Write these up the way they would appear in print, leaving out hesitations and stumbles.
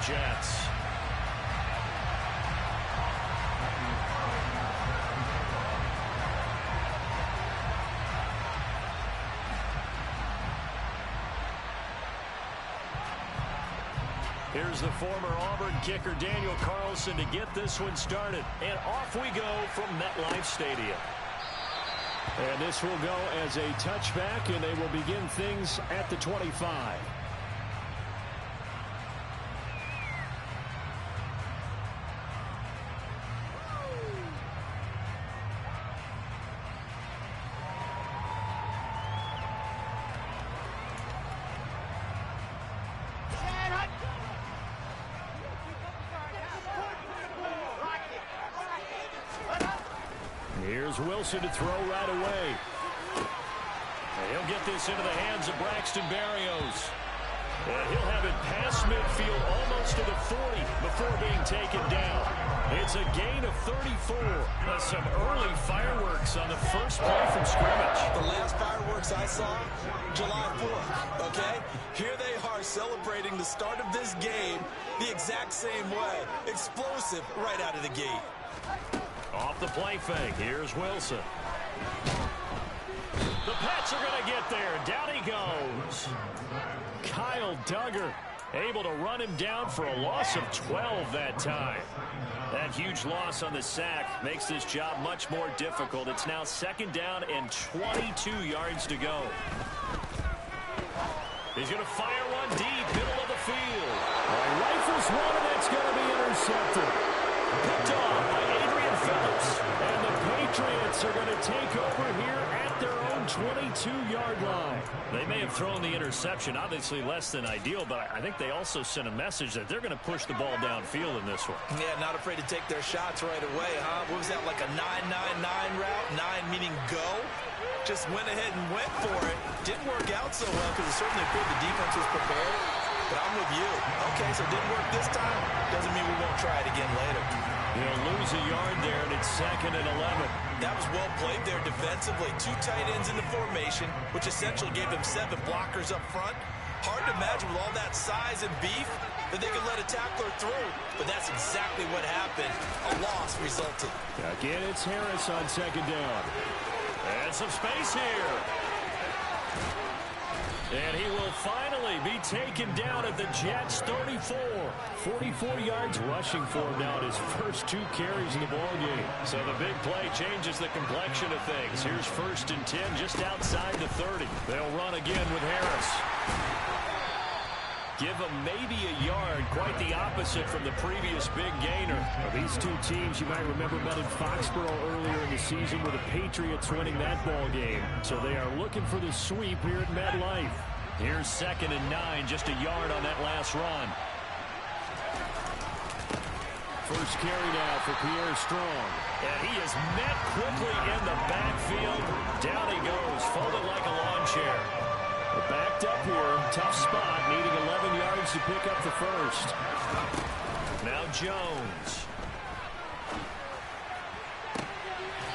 Jets. Here's the former Auburn kicker Daniel Carlson to get this one started. And off we go from MetLife Stadium. And this will go as a touchback, and they will begin things at the 25. Here's Wilson to throw right away. And he'll get this into the hands of Braxton Berrios. And he'll have it past midfield almost to the 40 before being taken down. It's a gain of 34. Some early fireworks on the first play from scrimmage. The last fireworks I saw, July 4th, okay? Here they are celebrating the start of this game the exact same way. Explosive right out of the gate. Off the play fake, here's Wilson. The Pats are going to get there. Down he goes. Kyle Duggar able to run him down for a loss of 12 that time. That huge loss on the sack makes this job much more difficult. It's now second down and 22 yards to go. He's going to fire one deep, middle of the field. Rifles one, and it's going to be intercepted. Picked off by Adrian Phillips. And the Patriots are going to take over here at their own 22-yard line. They may have thrown the interception, obviously less than ideal, but I think they also sent a message that they're going to push the ball downfield in this one. Yeah, not afraid to take their shots right away, huh? What was that, like a 9-9-9 route? 9 meaning go? Just went ahead and went for it. Didn't work out so well because it certainly appeared the defense was prepared. But I'm with you. Okay, so it didn't work this time. Doesn't mean we won't try it again later. He'll lose a yard there, and it's second and 11. That was well played there defensively. 2 tight ends in the formation, which essentially gave them 7 blockers up front. Hard to imagine with all that size and beef that they could let a tackler through. But that's exactly what happened. A loss resulted. Again, it's Harris on second down. And some space here. And he will finally be taken down at the Jets' 34. 44 yards rushing for him now at his first 2 carries in the ballgame. So the big play changes the complexion of things. Here's 1st and 10 just outside the 30. They'll run again with Harris. Give him maybe a yard, quite the opposite from the previous big gainer. Well, these two teams, you might remember, met in Foxborough earlier in the season with the Patriots winning that ball game. So they are looking for the sweep here at MetLife. Here's 2nd and 9, just a yard on that last run. First carry now for Pierre Strong. And he is met quickly in the backfield. Down he goes, folded like a lawn chair. Backed up here, tough spot, needing 11 yards to pick up the first. Now Jones.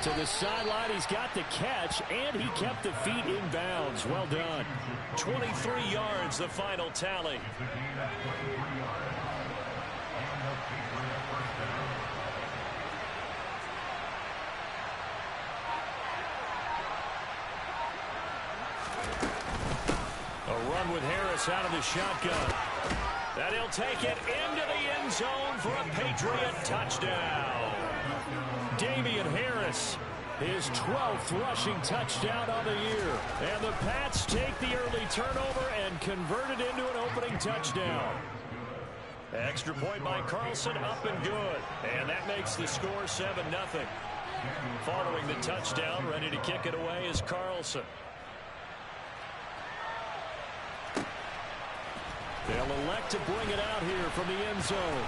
To the sideline, he's got the catch, and he kept the feet in bounds. Well done. 23 yards, the final tally. With Harris out of the shotgun. And he'll take it into the end zone for a Patriot touchdown. Damian Harris, his 12th rushing touchdown on the year. And the Pats take the early turnover and convert it into an opening touchdown. Extra point by Carlson, up and good. And that makes the score 7-0. Following the touchdown, ready to kick it away is Carlson. They'll elect to bring it out here from the end zone.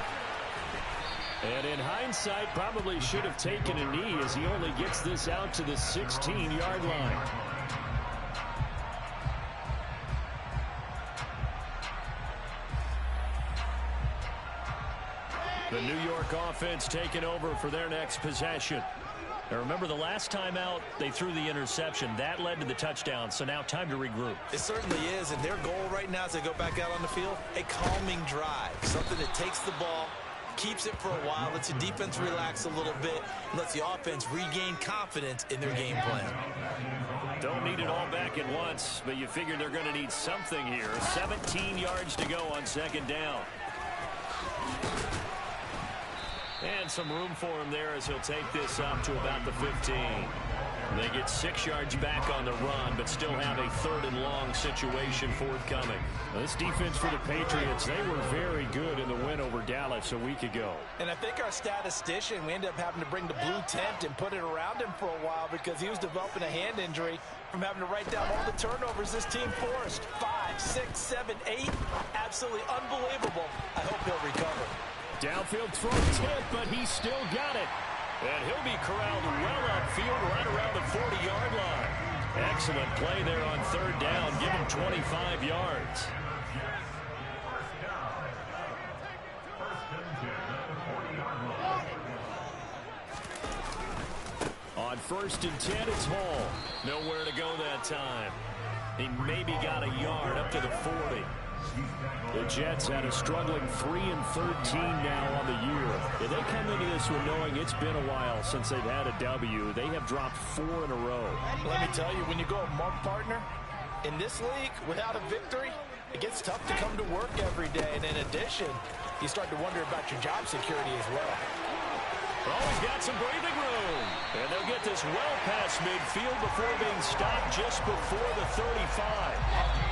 And in hindsight, probably should have taken a knee as he only gets this out to the 16-yard line. The New York offense taking over for their next possession. Now remember, the last time out, they threw the interception. That led to the touchdown, so now time to regroup. It certainly is, and their goal right now as they go back out on the field, a calming drive. Something that takes the ball, keeps it for a while, lets the defense relax a little bit, and lets the offense regain confidence in their game plan. Don't need it all back at once, but you figure they're going to need something here. 17 yards to go on second down. And some room for him there as he'll take this up to about the 15. They get 6 yards back on the run, but still have a third and long situation forthcoming. Now, this defense for the Patriots, they were very good in the win over Dallas a week ago. And I think our statistician, we ended up having to bring the blue tent and put it around him for a while because he was developing a hand injury from having to write down all the turnovers this team forced. 5, 6, 7, 8. Absolutely unbelievable. I hope he'll recover. Downfield throw tip, but he still got it. And he'll be corralled well upfield right around the 40-yard line. Excellent play there on third down. Give him 25 yards. On 1st and 10, it's Hall. Nowhere to go that time. He maybe got a yard up to the 40. The Jets had a struggling 3-13 now on the year. If they come into this one knowing it's been a while since they've had a W, they have dropped 4 in a row. Let me tell you, when you go a month partner, in this league, without a victory, it gets tough to come to work every day. And in addition, you start to wonder about your job security as well. Oh, he's got some breathing room. And they'll get this well past midfield before being stopped just before the 35.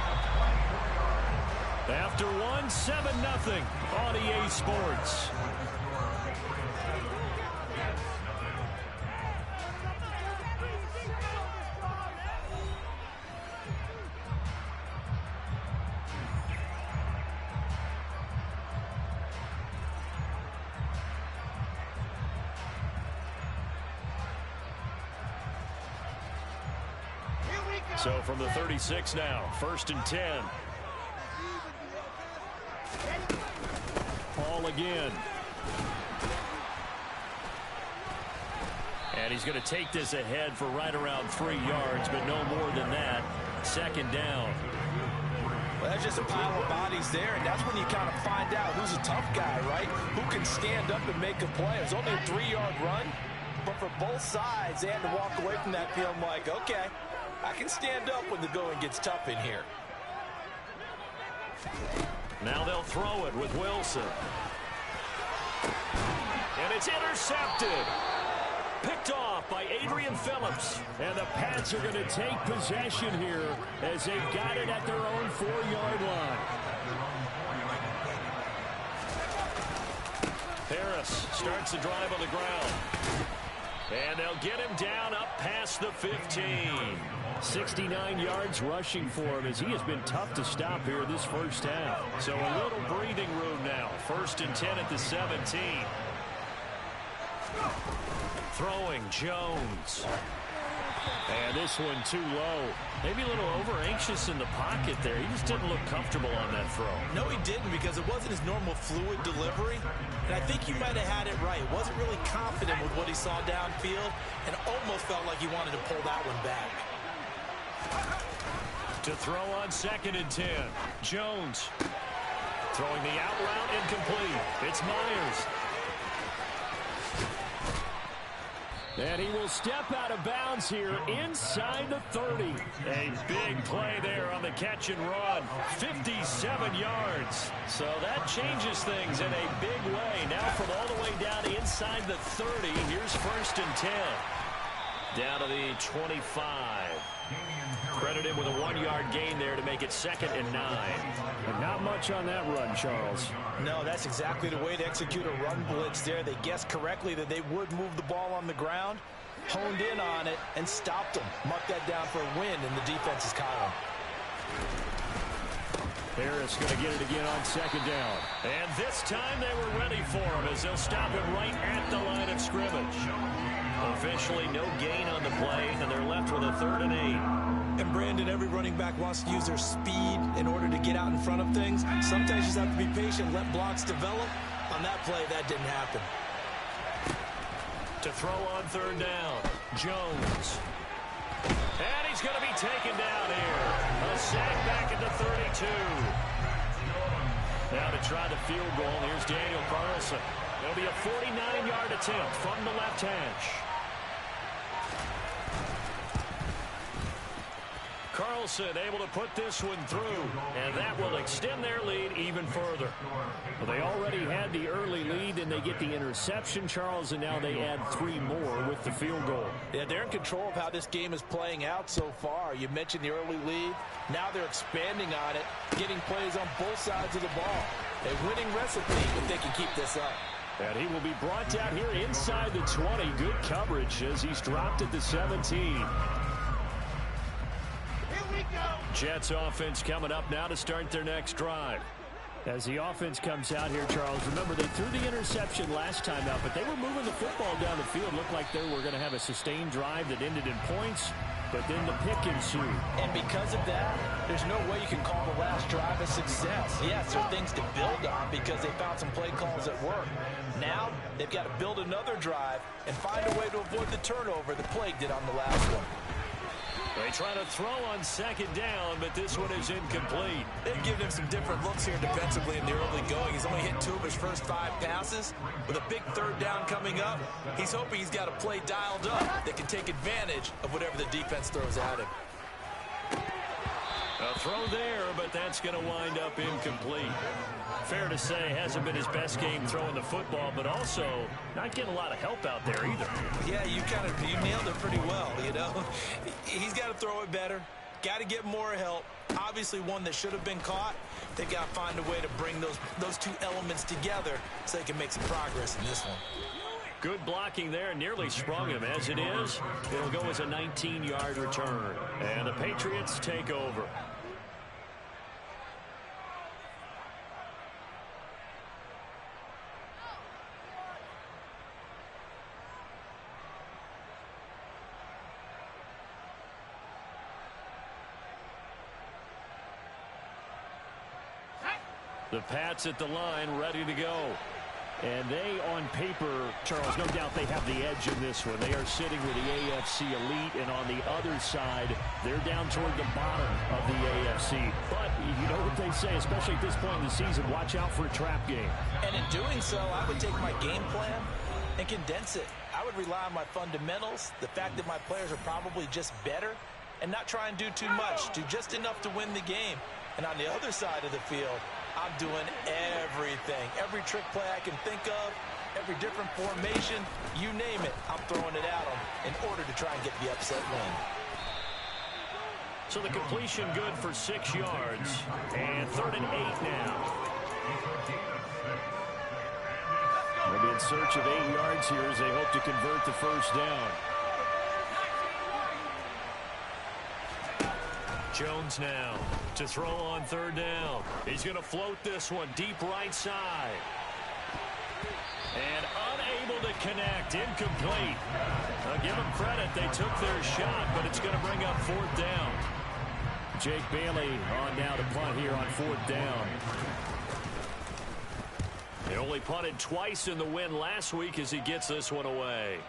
After one, 7-0 on EA Sports. So from the 36 now, 1st and 10. Hall again. And he's going to take this ahead for right around 3 yards, but no more than that. 2nd down. Well, that's just a pile of bodies there, and that's when you kind of find out who's a tough guy, right? Who can stand up and make a play. It's only a 3-yard run, but for both sides, they had to walk away from that feeling like, okay, I can stand up when the going gets tough in here. Now they'll throw it with Wilson. And it's intercepted. Picked off by Adrian Phillips. And the Pats are going to take possession here as they've got it at their own 4-yard line. Harris starts the drive on the ground. And they'll get him down up past the 15. 69 yards rushing for him as he has been tough to stop here this first half. So a little breathing room now. 1st and 10 at the 17. Throwing Jones. And this one too low. Maybe a little over-anxious in the pocket there. He just didn't look comfortable on that throw. No, he didn't, because it wasn't his normal fluid delivery. And I think he might have had it right. Wasn't really confident with what he saw downfield and almost felt like he wanted to pull that one back. To throw on 2nd and 10. Jones throwing the out route incomplete. It's Myers. And he will step out of bounds here inside the 30. A big play there on the catch and run. 57 yards. So that changes things in a big way. Now from all the way down inside the 30, here's 1st and 10. Down to the 25. Credited with a 1-yard gain there to make it 2nd and 9. And not much on that run, Charles. No, that's exactly the way to execute a run blitz there. They guessed correctly that they would move the ball on the ground, honed in on it, and stopped them. Marked that down for a win in the defense's column. Harris going to get it again on 2nd down. And this time they were ready for him as they'll stop him right at the line of scrimmage. Officially no gain on the play, and they're left with a 3rd and 8. And Brandon, every running back wants to use their speed in order to get out in front of things. Sometimes you just have to be patient, let blocks develop. On that play, that didn't happen. To throw on 3rd down, Jones. And he's going to be taken down here. A sack back at the 32. Now to try the field goal, here's Daniel Carlson. It'll be a 49-yard attempt from the left hash. Carlson able to put this one through, and that will extend their lead even further. Well, they already had the early lead, and they get the interception, Charles, and now they add 3 more with the field goal. Yeah, they're in control of how this game is playing out so far. You mentioned the early lead. Now they're expanding on it, getting plays on both sides of the ball. A winning recipe if they can keep this up. And he will be brought down here inside the 20. Good coverage as he's dropped at the 17. Jets offense coming up now to start their next drive. As the offense comes out here, Charles, remember they threw the interception last time out, but they were moving the football down the field. Looked like they were going to have a sustained drive that ended in points, but then the pick ensued. And because of that, there's no way you can call the last drive a success. Yes, there are things to build on because they found some play calls that work. Now, they've got to build another drive and find a way to avoid the turnover the Plague did on the last one. They try to throw on second down, but this one is incomplete. They've given him some different looks here defensively in the early going. He's only hit 2 of his first 5 passes. With a big third down coming up, he's hoping he's got a play dialed up that can take advantage of whatever the defense throws at him. A throw there, but that's going to wind up incomplete. Fair to say, hasn't been his best game throwing the football, but also not getting a lot of help out there either. Yeah, you nailed it pretty well, you know. He's got to throw it better, got to get more help. Obviously one that should have been caught. They've got to find a way to bring those 2 elements together so they can make some progress in this one. Good blocking there, nearly sprung him. As it is, it'll go as a 19-yard return. And the Patriots take over. The Pats at the line, ready to go. And they, on paper, Charles, no doubt they have the edge in this one. They are sitting with the AFC elite, and on the other side, they're down toward the bottom of the AFC. But you know what they say, especially at this point in the season, watch out for a trap game. And in doing so, I would take my game plan and condense it. I would rely on my fundamentals, the fact that my players are probably just better, and not try and do too much, do just enough to win the game. And on the other side of the field, I'm doing everything. Every trick play I can think of, every different formation, you name it, I'm throwing it at them in order to try and get the upset win. So the completion good for 6 yards. And 3rd and 8 now. They'll be in search of 8 yards here as they hope to convert the first down. Jones now to throw on 3rd down. He's going to float this one deep right side. And unable to connect. Incomplete. I'll give them credit. They took their shot, but it's going to bring up 4th down. Jake Bailey on now to punt here on 4th down. He only punted twice in the win last week as he gets this one away.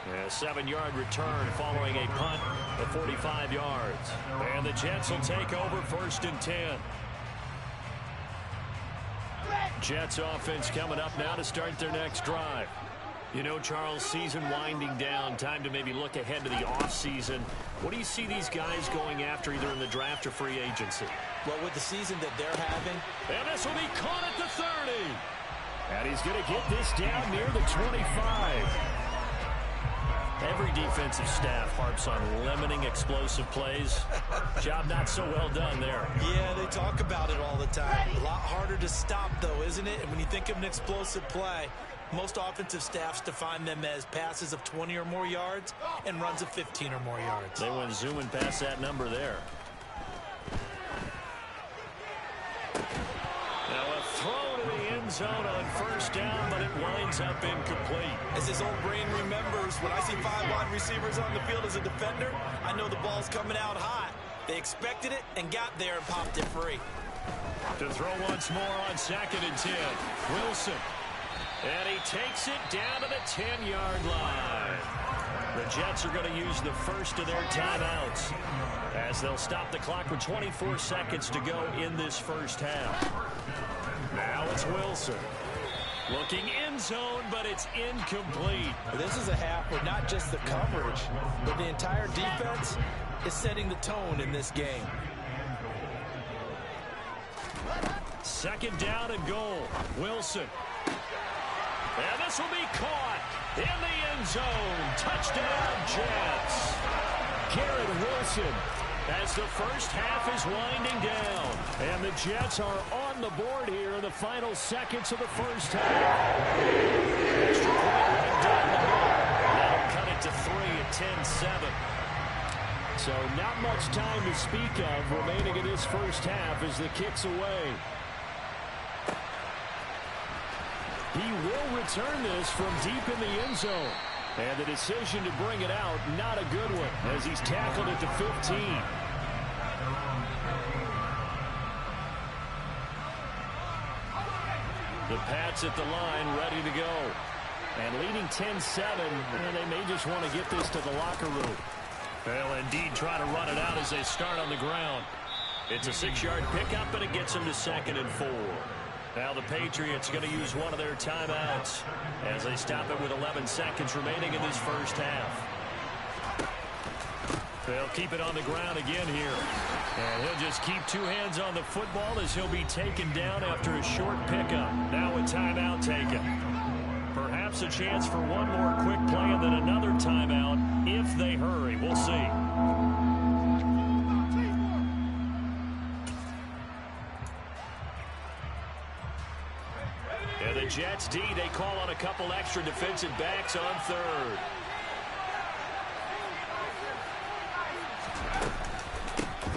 A 7-yard return following a punt of 45 yards. And the Jets will take over 1st and 10. Jets offense coming up now to start their next drive. You know, Charles, season winding down, time to maybe look ahead to the offseason. What do you see these guys going after either in the draft or free agency? Well, with the season that they're having. And this will be caught at the 30. And he's going to get this down near the 25. Every defensive staff harps on limiting explosive plays. Job not so well done there. Yeah, they talk about it all the time. A lot harder to stop, though, isn't it? And when you think of an explosive play, most offensive staffs define them as passes of 20 or more yards and runs of 15 or more yards. They went zooming past that number there. Now a throw to the end zone on 1st down, but it winds up incomplete. As his old brain remembers, when I see 5 wide receivers on the field as a defender, I know the ball's coming out hot. They expected it and got there and popped it free. To throw once more on 2nd and 10. Wilson. And he takes it down to the 10-yard line. The Jets are going to use the first of their timeouts as they'll stop the clock with 24 seconds to go in this first half. Now it's Wilson. Looking end zone, but it's incomplete. This is a half where not just the coverage, but the entire defense is setting the tone in this game. Second down and goal. Wilson. And this will be caught in the end zone. Touchdown, Jets. Garrett Wilson as the first half is winding down. And the Jets are on the board here in the final seconds of the first half. Extra point right down the middle. That'll cut it to 3 at 10-7. So not much time to speak of remaining in this first half as the kick's away. He will return this from deep in the end zone. And the decision to bring it out, not a good one, as he's tackled at the 15. The Pats at the line, ready to go. And leading 10-7, and they may just want to get this to the locker room. They'll indeed try to run it out as they start on the ground. It's a 6-yard pickup, and it gets them to 2nd and 4. Now the Patriots are going to use one of their timeouts as they stop it with 11 seconds remaining in this first half. They'll keep it on the ground again here. And he'll just keep 2 hands on the football as he'll be taken down after a short pickup. Now a timeout taken. Perhaps a chance for one more quick play and then another timeout if they hurry. We'll see. And the Jets D, they call on a couple extra defensive backs on third.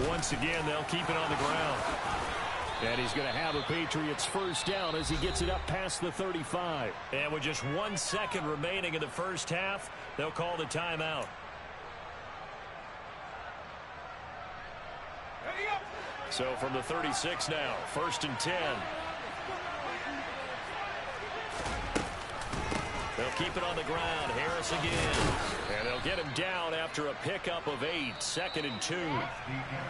Once again, they'll keep it on the ground. And he's going to have a Patriots first down as he gets it up past the 35. And with just 1 second remaining in the first half, they'll call the timeout. So from the 36 now, 1st and 10. They'll keep it on the ground. Harris again. And they'll get him down after a pickup of 8. 2nd and 2.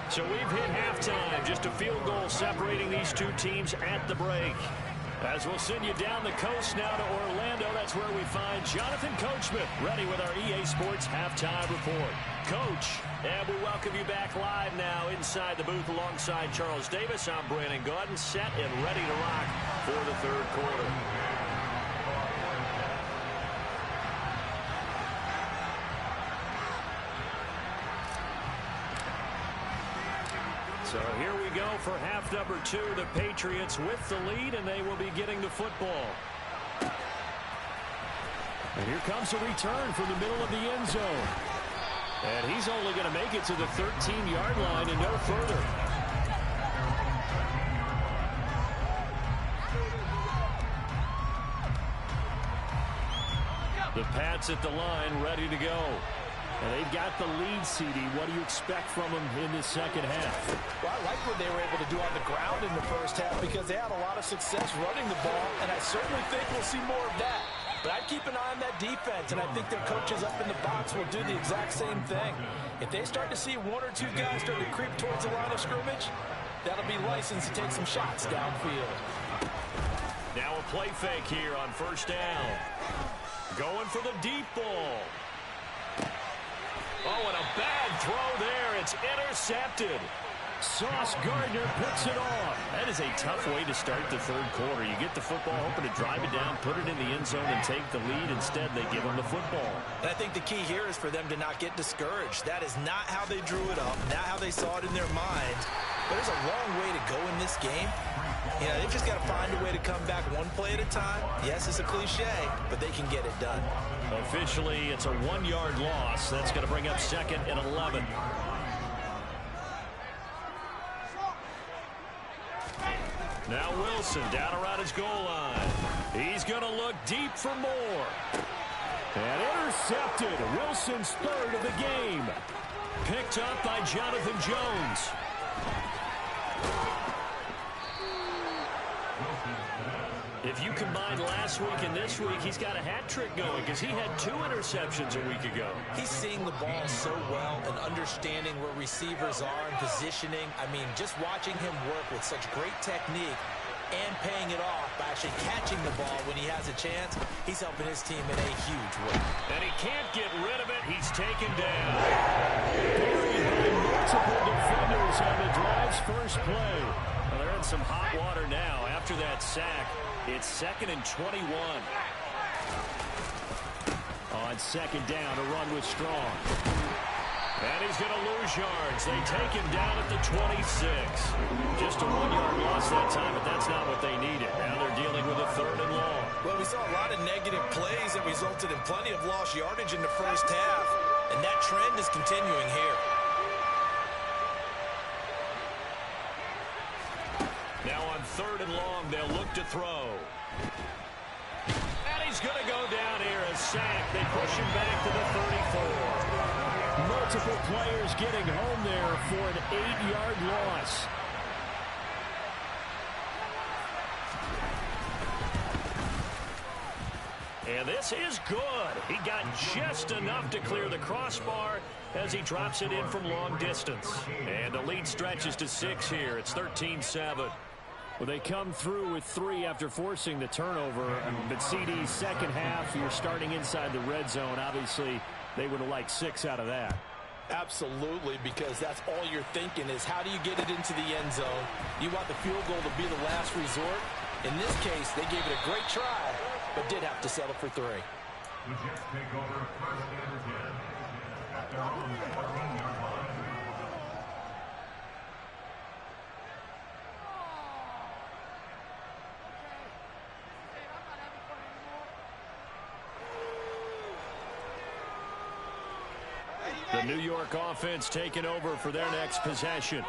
So we've hit halftime. Just a field goal separating these two teams at the break. As we'll send you down the coast now to Orlando, that's where we find Jonathan Coachman ready with our EA Sports Halftime Report. Coach, and we welcome you back live now inside the booth alongside Charles Davis. I'm Brandon Gaudin, set and ready to rock for the third quarter. So here we go for half number 2. The Patriots with the lead, and they will be getting the football. And here comes a return from the middle of the end zone. And he's only going to make it to the 13-yard line and no further. The Pats at the line, ready to go. And they've got the lead, CD. What do you expect from them in the second half? Well, I like what they were able to do on the ground in the first half because they had a lot of success running the ball, and I certainly think we'll see more of that. But I'd keep an eye on that defense, and I think their coaches up in the box will do the exact same thing. If they start to see 1 or 2 guys start to creep towards the line of scrimmage, that'll be licensed to take some shots downfield. Now a play fake here on first down. Going for the deep ball. Oh, and a bad throw there. It's intercepted. Sauce Gardner picks it off. That is a tough way to start the third quarter. You get the football, hoping to drive it down, put it in the end zone, and take the lead. Instead, they give them the football. And I think the key here is for them to not get discouraged. That is not how they drew it up, not how they saw it in their minds. But there's a long way to go in this game. You know, they've just got to find a way to come back one play at a time. Yes, it's a cliche, but they can get it done. Officially, it's a 1-yard loss. That's going to bring up 2nd and 11. Now Wilson down around his goal line. He's going to look deep for more. And intercepted. Wilson's 3rd of the game. Picked up by Jonathan Jones. If you combine last week and this week, he's got a hat trick going because he had 2 interceptions a week ago. He's seeing the ball so well and understanding where receivers are and positioning. I mean, just watching him work with such great technique and paying it off by actually catching the ball when he has a chance, he's helping his team in a huge way. And he can't get rid of it. He's taken down. Buried by multiple defenders on the drive's first play. Well, they're in some hot water now after that sack. It's 2nd and 21. On 2nd down, a run with Strong. And he's going to lose yards. They take him down at the 26. Just a 1-yard loss that time, but that's not what they needed. Now they're dealing with a 3rd and long. Well, we saw a lot of negative plays that resulted in plenty of lost yardage in the first half, and that trend is continuing here. Now on 3rd and long, they'll look to throw. And he's going to go down here, a sack. They push him back to the 34. Multiple players getting home there for an 8-yard loss. And this is good. He got just enough to clear the crossbar as he drops it in from long distance. And the lead stretches to 6 here. It's 13-7. Well, they come through with 3 after forcing the turnover. But CD's second half, you're starting inside the red zone. Obviously, they would have liked 6 out of that. Absolutely, because that's all you're thinking is how do you get it into the end zone? You want the field goal to be the last resort. In this case, they gave it a great try, but did have to settle for 3. The Jets take over 1st and 10 at their own 14-yard line. The New York offense taking over for their next possession.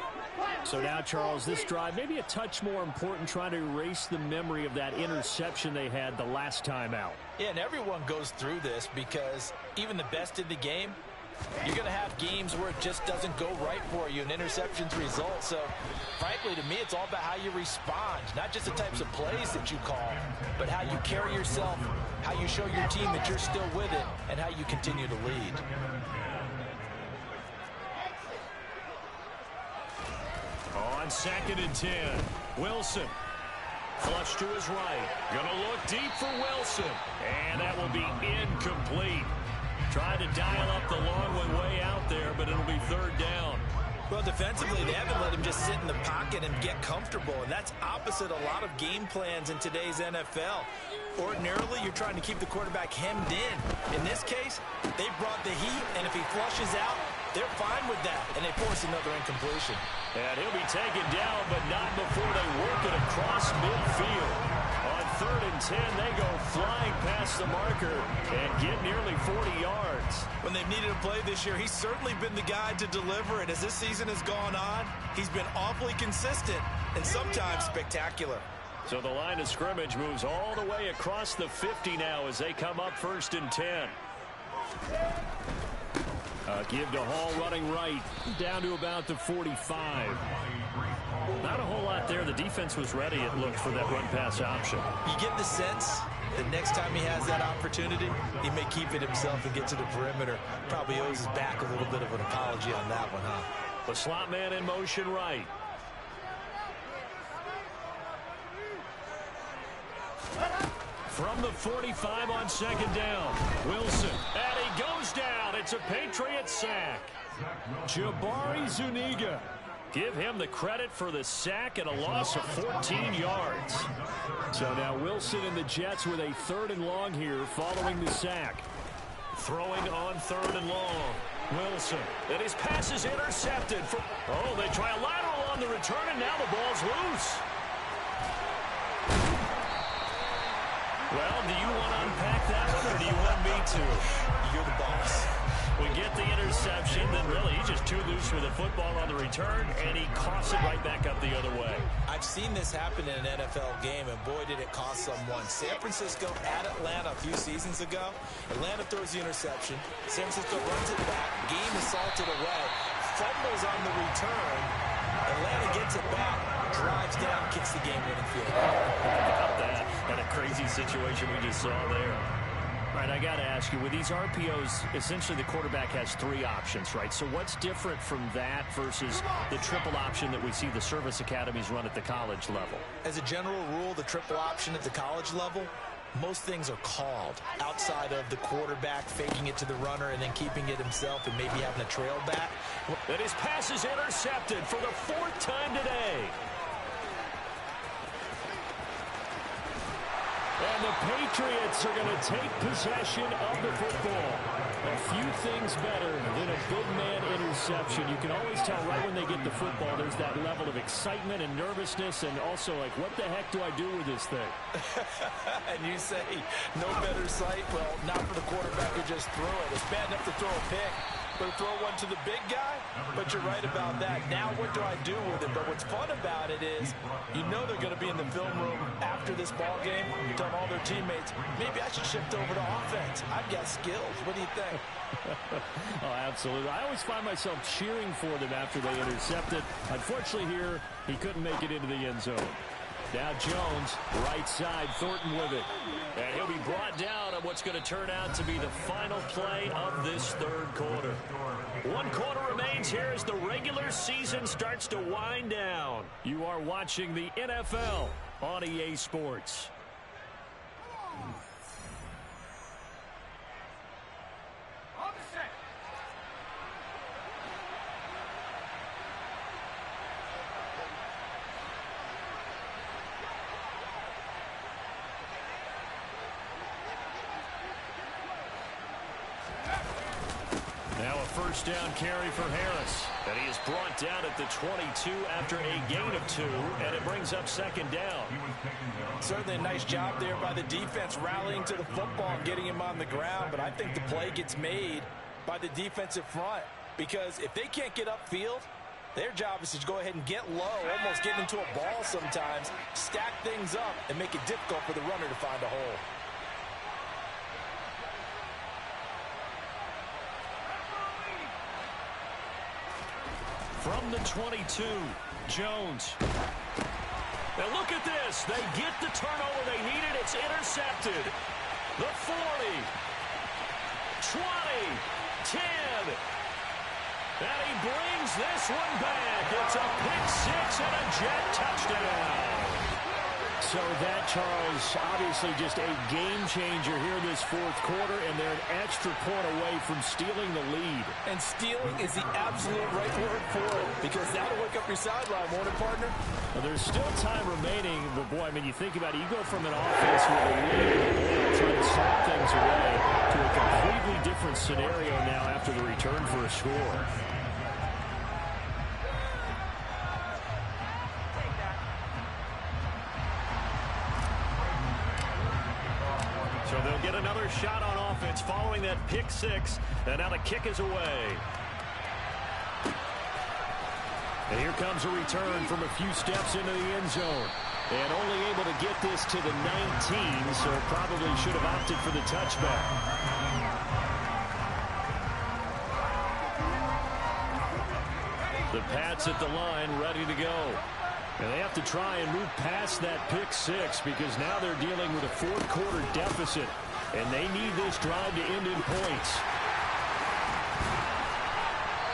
So now, Charles, this drive maybe a touch more important, trying to erase the memory of that interception they had the last time out. Yeah, and everyone goes through this because even the best in the game, you're going to have games where it just doesn't go right for you, and interceptions result. So, frankly, to me, it's all about how you respond, not just the types of plays that you call, but how you carry yourself, how you show your team that you're still with it, and how you continue to lead. On 2nd and 10, Wilson. Flush to his right. Gonna look deep for Wilson. And that will be incomplete. Tried to dial up the long one way out there, but it'll be 3rd down. Well, defensively, they haven't let him just sit in the pocket and get comfortable, and that's opposite a lot of game plans in today's NFL. Ordinarily, you're trying to keep the quarterback hemmed in. In this case, they brought the heat, and if he flushes out, they're fine with that, and they force another incompletion. And he'll be taken down, but not before they work it across midfield. On 3rd and 10, they go flying past the marker and get nearly 40 yards. When they've needed a play this year, he's certainly been the guy to deliver, and as this season has gone on, he's been awfully consistent and sometimes spectacular. So the line of scrimmage moves all the way across the 50 now as they come up 1st and 10. Give to Hall running right, down to about the 45. Not a whole lot there. The defense was ready, it looked, for that run-pass option. You get the sense that next time he has that opportunity, he may keep it himself and get to the perimeter. Probably owes his back a little bit of an apology on that one, huh? The slot man in motion right. From the 45 on 2nd down, Wilson. And he goes down. It's a Patriot sack. Jabari Zuniga. Give him the credit for the sack and a loss of 14 yards. So now Wilson and the Jets with a 3rd and long here following the sack. Throwing on 3rd and long. Wilson. And his pass is intercepted. Oh, they try a lateral on the return, and now the ball's loose. Well, do you want to unpack that one, or do you want me to? You're the boss. We get the interception, then really he's just too loose with the football on the return, and he coughs it right back up the other way. I've seen this happen in an NFL game, and boy, did it cost someone. San Francisco at Atlanta a few seasons ago. Atlanta throws the interception. San Francisco runs it back. Game is salted away. Fumbles on the return. Atlanta gets it back, drives down, kicks the game-winning field goal. How about that? And a crazy situation we just saw there. All right, I got to ask you, with these RPOs, essentially the quarterback has 3 options, right? So what's different from that versus the triple option that we see the service academies run at the college level? As a general rule, the triple option at the college level, most things are called outside of the quarterback faking it to the runner and then keeping it himself and maybe having a trail back. And his pass is intercepted for the 4th time today. And the Patriots are going to take possession of the football. A few things better than a big man interception. You can always tell right when they get the football, there's that level of excitement and nervousness and also like, what the heck do I do with this thing? And you say, no better sight? Well, not for the quarterback who just threw it. It's bad enough to throw a pick, but to throw one to the big guy? But you're right about that. Now what do I do with it? But what's fun about it is you know they're going to be in the film room after this ball game telling all their teammates, maybe I should shift over to offense. I've got skills. What do you think? Oh, absolutely. I always find myself cheering for them after they intercept it. Unfortunately here, he couldn't make it into the end zone. Now Jones, right side, Thornton with it. And he'll be brought down on what's going to turn out to be the final play of this 3rd quarter. 1 quarter remains here as the regular season starts to wind down. You are watching the NFL on EA Sports. Now a 1st down carry for Harris. And he is brought down at the 22 after a gain of 2, and it brings up 2nd down. Certainly a nice job there by the defense rallying to the football and getting him on the ground, but I think the play gets made by the defensive front because if they can't get upfield, their job is to go ahead and get low, almost get into a ball sometimes, stack things up, and make it difficult for the runner to find a hole. From the 22, Jones. Now look at this. They get the turnover they needed. It's intercepted. The 40, 20, 10. And he brings this one back. It's a pick 6 and a Jet touchdown. So that, Charles, obviously just a game changer here this 4th quarter, and they're an extra point away from stealing the lead. And stealing is the absolute right word for it, because that'll wake up your sideline, won't it, partner? Well, there's still time remaining, but boy, I mean, you think about it, you go from an offense with a lead, trying to slap things away, to a completely different scenario now after the return for a score. So they'll get another shot on offense following that pick 6, and now the kick is away. And here comes a return from a few steps into the end zone. And only able to get this to the 19, so probably should have opted for the touchback. The Pats at the line, ready to go. And they have to try and move past that pick 6 because now they're dealing with a 4th quarter deficit. And they need this drive to end in points.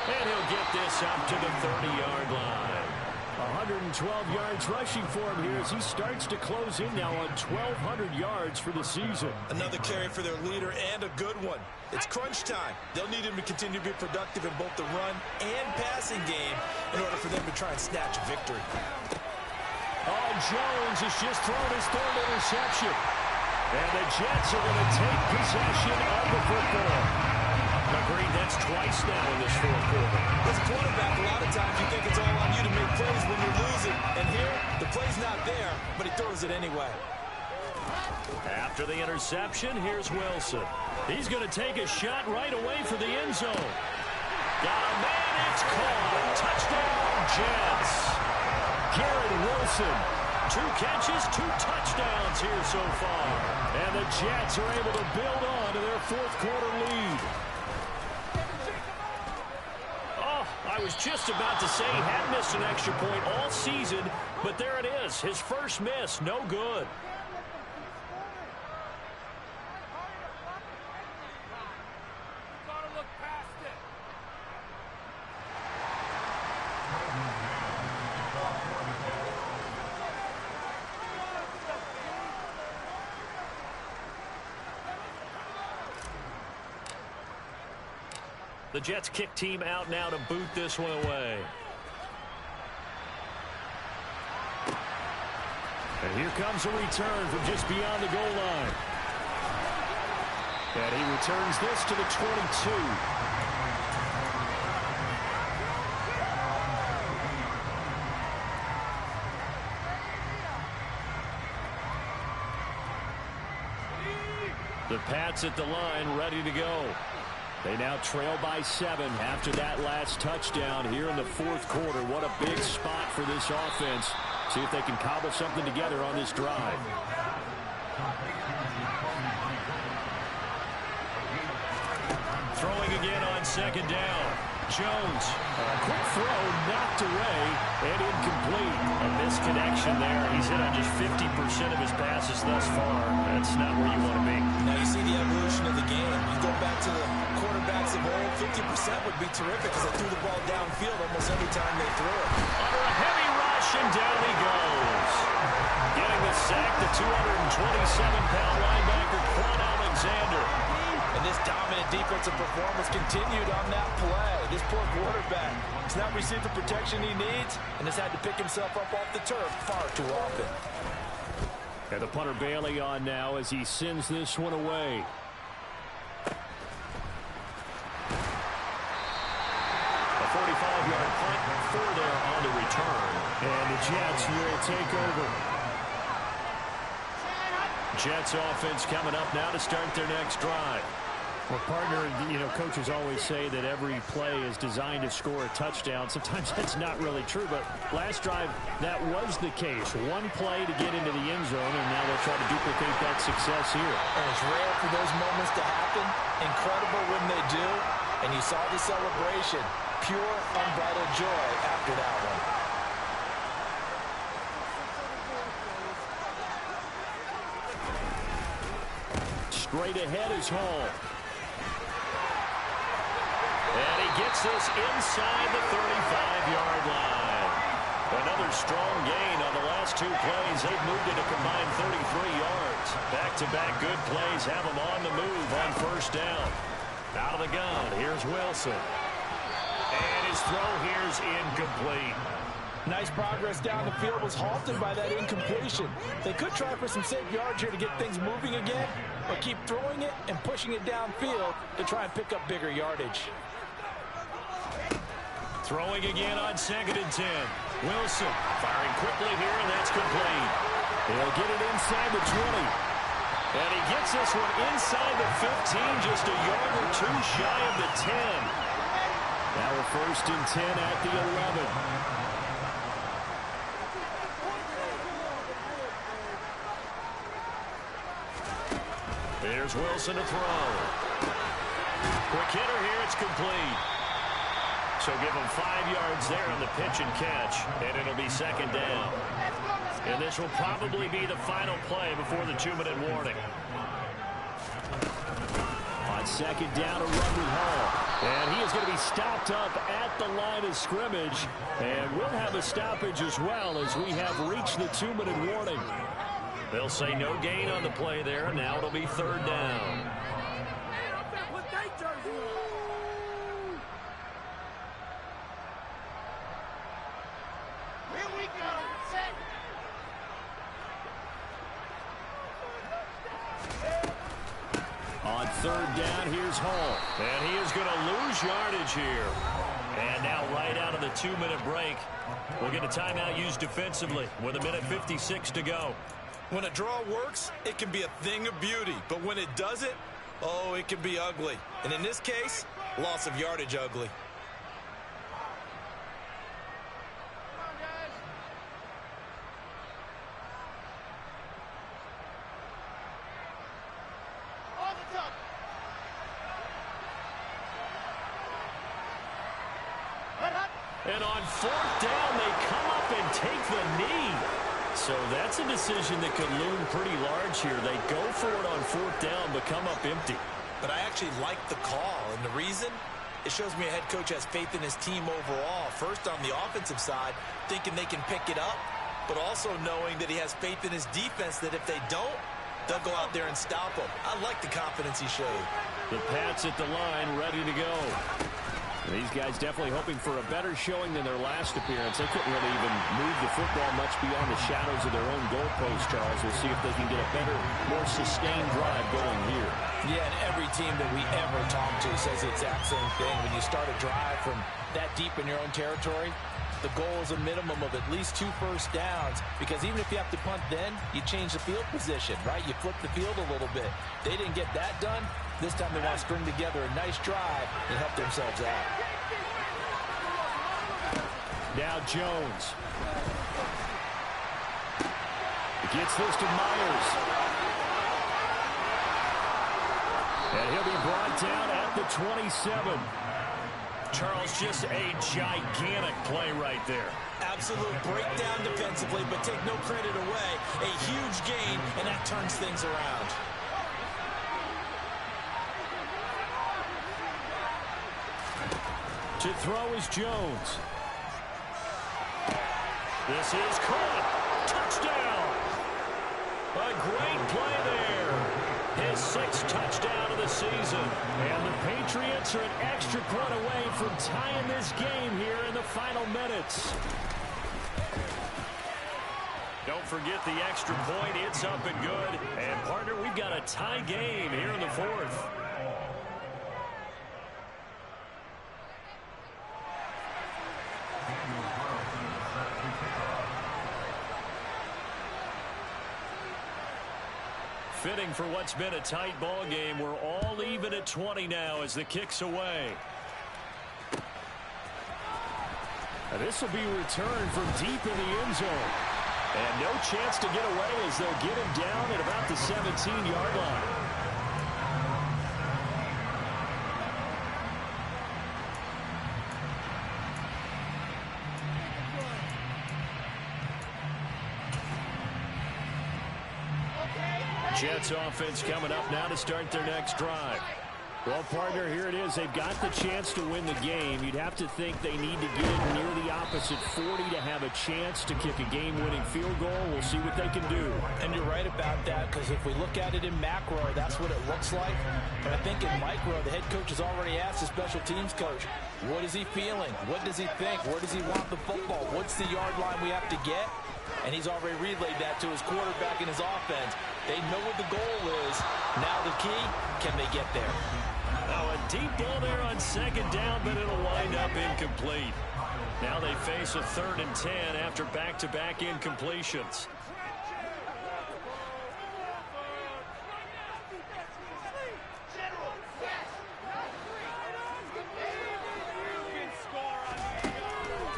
And he'll get this up to the 30-yard line. 112 yards rushing for him here as he starts to close in now on 1,200 yards for the season. Another carry for their leader and a good one. It's crunch time. They'll need him to continue to be productive in both the run and passing game in order for them to try and snatch a victory. Oh, Jones has just thrown his 3rd interception. And the Jets are going to take possession of the football. Agreed, that's twice now in this 4th quarter. As a quarterback, a lot of times you think it's all on you to make plays when you're losing. And here, the play's not there, but he throws it anyway. After the interception, here's Wilson. He's going to take a shot right away for the end zone. Got a man, it's caught. Touchdown, Jets. Garrett Wilson. 2 catches, 2 touchdowns here so far. And the Jets are able to build on to their 4th quarter lead. Oh, I was just about to say he had missed an extra point all season, but there it is. His first miss, no good. The Jets kick team out now to boot this one away. And here comes a return from just beyond the goal line. And he returns this to the 22. The Pats at the line, ready to go. They now trail by 7 after that last touchdown here in the fourth quarter. What a big spot for this offense. See if they can cobble something together on this drive. Throwing again on second down. Jones, a quick throw, knocked away, and incomplete. A misconnection there. He's hit on just 50% of his passes thus far. That's not where you want to be. Now you see the evolution of the game. You go back to the quarterbacks of old, 50% would be terrific because they threw the ball downfield almost every time they threw it. Under a heavy rush, and down he goes. Getting the sack, the 227-pound linebacker, Quan Alexander. And this dominant defensive performance continued on that play. This poor quarterback has not received the protection he needs and has had to pick himself up off the turf far too often. And the punter Bailey on now as he sends this one away. A 45-yard punt, 4 there on the return. And the Jets will take over. Jets offense coming up now to start their next drive. Well, partner, coaches always say that every play is designed to score a touchdown. Sometimes that's not really true, but last drive, that was the case. One play to get into the end zone, and now they'll try to duplicate that success here. And it's rare for those moments to happen. Incredible when they do. And you saw the celebration. Pure, unbridled joy after that one. Straight ahead is Hall. And he gets this inside the 35-yard line. Another strong gain on the last 2 plays. They've moved it a combined 33 yards. Back-to-back good plays have them on the move on first down. Out of the gun, here's Wilson. And his throw here's incomplete. Nice progress down the field, was halted by that incompletion. They could try for some safe yards here to get things moving again, or keep throwing it and pushing it downfield to try and pick up bigger yardage. Throwing again on 2nd and 10. Wilson firing quickly here, and that's complete. He'll get it inside the 20. And he gets this one inside the 15, just a yard or 2 shy of the 10. Now a 1st and 10 at the 11. There's Wilson to throw. Quick hitter here, it's complete. So give him 5 yards there on the pitch and catch, and it'll be 2nd down. And this will probably be the final play before the 2-minute warning. On 2nd down, a run with Hall. And he is going to be stopped up at the line of scrimmage. And we'll have a stoppage as well as we have reached the 2-minute warning. They'll say no gain on the play there. Now it'll be 3rd down. On 3rd down, here's Hall. And he is going to lose yardage here. And now right out of the 2-minute break, we'll get a timeout used defensively with 1:56 to go. When a draw works, it can be a thing of beauty. But when it doesn't, oh, it can be ugly. And in this case, loss of yardage ugly. And on 4th down, they come up and take the knee. So that's a decision that could loom pretty large here. They go for it on 4th down, but come up empty. But I actually like the call. And the reason? It shows me a head coach has faith in his team overall. First on the offensive side, thinking they can pick it up, but also knowing that he has faith in his defense that if they don't, they'll go out there and stop them. I like the confidence he showed. The Pats at the line, ready to go. These guys definitely hoping for a better showing than their last appearance. They couldn't really even move the football much beyond the shadows of their own goalpost, Charles. We'll see if they can get a better, more sustained drive going here. Yeah, and every team that we ever talk to says the exact same thing. When you start a drive from that deep in your own territory, the goal is a minimum of at least 2 first downs, because even if you have to punt then, you change the field position, right? You flip the field a little bit. They didn't get that done. This time they want to string together a nice drive and help themselves out. Now Jones. Gets this to Myers. And he'll be brought down at the 27. Charles, just a gigantic play right there. Absolute breakdown defensively, but take no credit away. A huge gain, and that turns things around. To throw is Jones. This is caught. Touchdown. A great play there. His 6th touchdown of the season. And the Patriots are an extra point away from tying this game here in the final minutes. Don't forget the extra point. It's up and good. And, partner, we've got a tie game here in the 4th. Fitting for what's been a tight ball game. We're all even at 20 now as the kick's away. And this will be returned from deep in the end zone. And no chance to get away as they'll get him down at about the 17-yard line. Jets offense coming up now to start their next drive. Well, partner, here it is. They've got the chance to win the game. You'd have to think they need to get it near the opposite 40 to have a chance to kick a game-winning field goal. We'll see what they can do. And you're right about that, because if we look at it in macro, that's what it looks like. But I think in micro, the head coach has already asked the special teams coach, what is he feeling? What does he think? Where does he want the football? What's the yard line we have to get? And he's already relayed that to his quarterback and his offense. They know what the goal is. Now the key, can they get there? Oh, a deep ball there on 2nd down, but it'll wind up incomplete. Now they face a 3rd and 10 after back-to-back incompletions.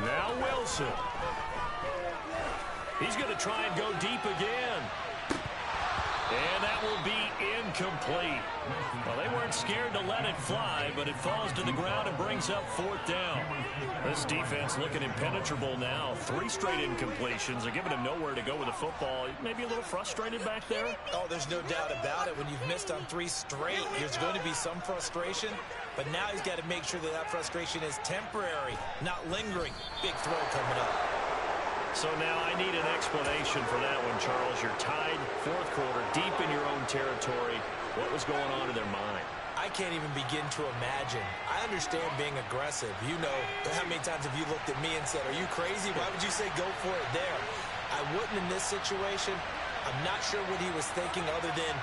Now Wilson. He's going to try and go deep again. And that will be incomplete. Well, they weren't scared to let it fly, but it falls to the ground and brings up 4th down. This defense looking impenetrable now. 3 straight incompletions. They're giving him nowhere to go with the football. Maybe a little frustrated back there. Oh, there's no doubt about it. When you've missed on 3 straight, there's going to be some frustration. But now he's got to make sure that that frustration is temporary, not lingering. Big throw coming up. So now I need an explanation for that one, Charles. You're tied, 4th quarter, deep in your own territory. What was going on in their mind? I can't even begin to imagine. I understand being aggressive. You know, how many times have you looked at me and said, are you crazy? Why would you say go for it there? I wouldn't in this situation. I'm not sure what he was thinking other than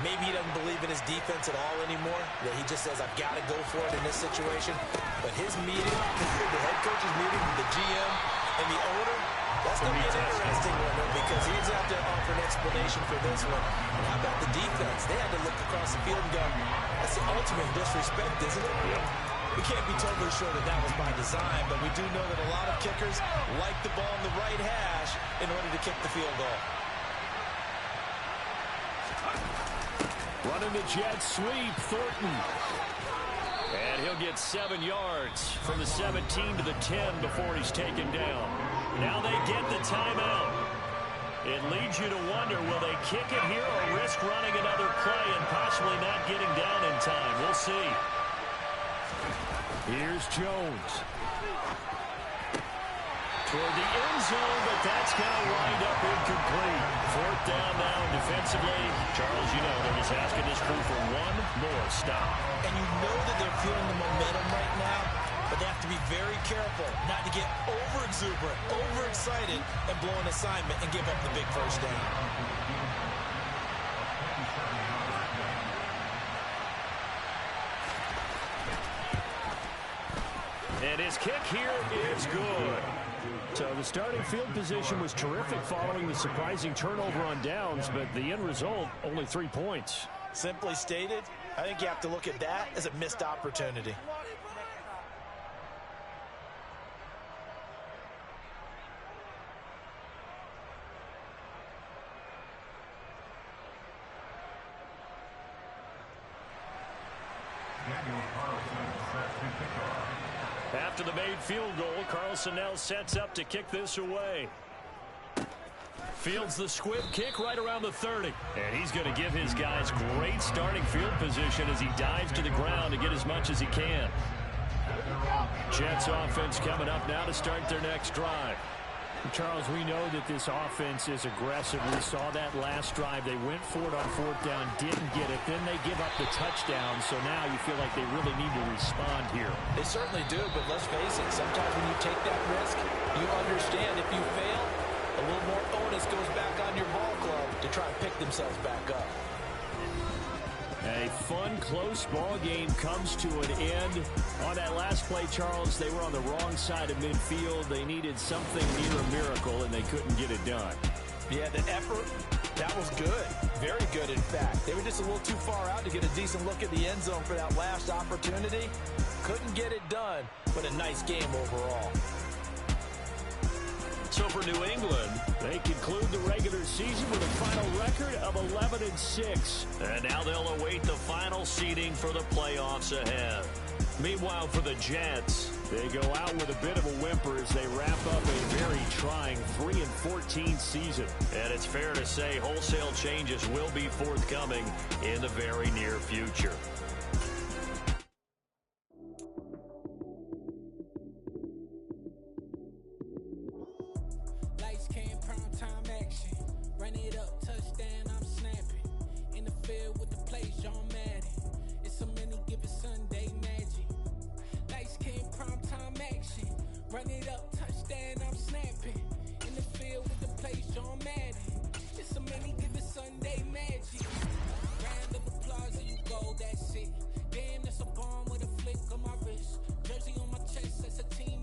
maybe he doesn't believe in his defense at all anymore. That he just says, I've got to go for it in this situation. But his meeting, the head coach's meeting with the GM and the owner, that's going to be an interesting one because he's going to have to offer an explanation for this one. And how about the defense? They had to look across the field and go, that's the ultimate disrespect, isn't it? Yep. We can't be totally sure that that was by design, but we do know that a lot of kickers like the ball in the right hash in order to kick the field goal. Running the jet sweep, Thornton. And he'll get 7 yards from the 17 to the 10 before he's taken down. Now they get the timeout. It leads you to wonder, will they kick it here or risk running another play and possibly not getting down in time? We'll see. Here's Jones. Toward the end zone, but that's going to wind up incomplete. 4th down now defensively. Charles, you know, they're just asking this crew for one more stop. And you know that they're feeling the momentum right now. but they have to be very careful not to get over-exuberant, overexcited, and blow an assignment and give up the big first down. And his kick here is good. So the starting field position was terrific following the surprising turnover on downs, but the end result, only 3 points. Simply stated, I think you have to look at that as a missed opportunity. After the made field goal, Carlson now sets up to kick this away. Fields the squib kick right around the 30. And he's going to give his guys great starting field position as he dives to the ground to get as much as he can. Jets offense coming up now to start their next drive. Charles, we know that this offense is aggressive. We saw that last drive. They went for it on 4th down, didn't get it. Then they give up the touchdown, so now you feel like they really need to respond here. They certainly do, but let's face it, sometimes when you take that risk, you understand if you fail, a little more onus goes back on your ball club to try and pick themselves back up. A fun, close ball game comes to an end. On that last play, Charles, they were on the wrong side of midfield. They needed something near a miracle, and they couldn't get it done. Yeah, the effort, that was good. Very good, in fact. They were just a little too far out to get a decent look at the end zone for that last opportunity. Couldn't get it done, but a nice game overall. So for New England, they conclude the regular season with a final record of 11-6. And now they'll await the final seeding for the playoffs ahead. Meanwhile, for the Jets, they go out with a bit of a whimper as they wrap up a very trying 3-14 season. And it's fair to say wholesale changes will be forthcoming in the very near future. Run it up, touchdown, I'm snapping. In the field with the plays, John Madden. It's so many given Sunday magic. Lights came prime time action. Run it up, touchdown, I'm snapping. In the field with the plays, John Madden. It's so many given Sunday magic. Round of applause and you go, that's it. Damn, that's a bomb with a flick on my wrist. Jersey on my chest, that's a team